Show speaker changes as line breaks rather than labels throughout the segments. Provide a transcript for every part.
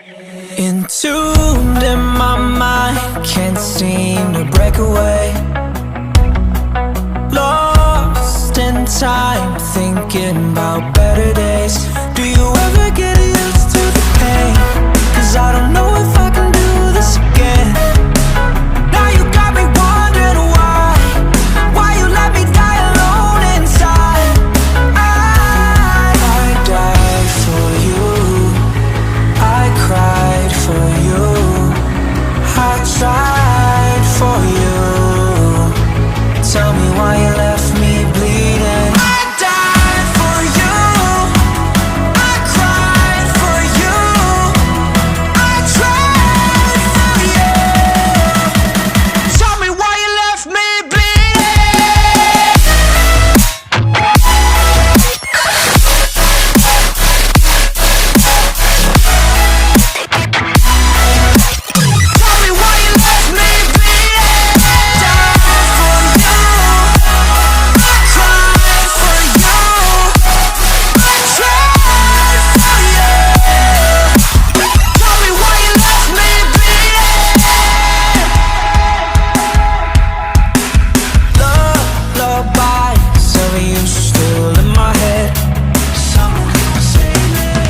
Entombed in my mind, can't seem to break away. Lost in time, thinking about better days. Do you ever get used to the pain? 'Cause I don't know if I can do this again. Now you got me wondering why you let me die alone inside. I died for you, I cried for you, I tried for you. Tell me why you left me bleeding. I died for you, I cried for you, I tried for you. Tell me why you left me bleeding. Tell me why you left me bleeding. Died for you, I cried for you, I tried for you. Tell me why you left me bleeding. Lullabies of you still in my head.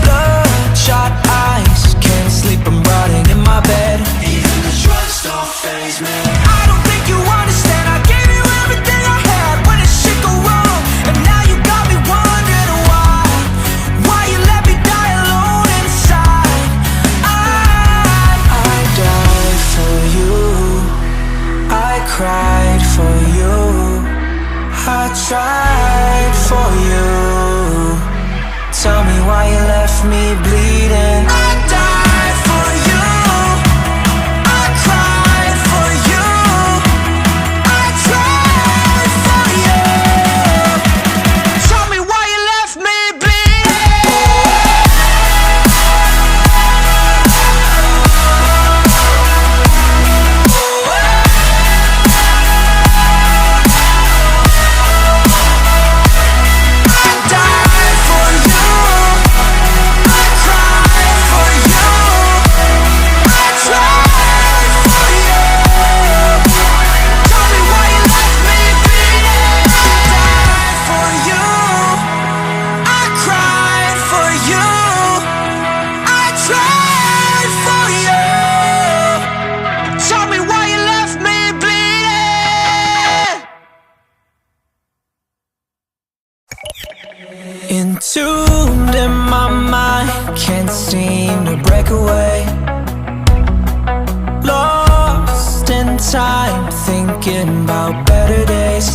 Bloodshot eyes, can't sleep, I'm rotting in my bed. Even the drugs don't faze me. I don't think you understand, I gave you everything I had. When did shit go wrong? And now you got me wondering why you let me die alone inside. I died for you, I cried for you, I tried for you. Tell me why you left me bleeding. I died for you, I cried for you, I tried for you. Tell me why you left me bleeding. I died for you, I cried for you, I tried for you. Tell me why you left me bleeding. I died for you, I cried for you, I tried for you. Tell me why you left me bleeding. Entombed in my mind, can't seem to break away. Lost in time, thinking about better days.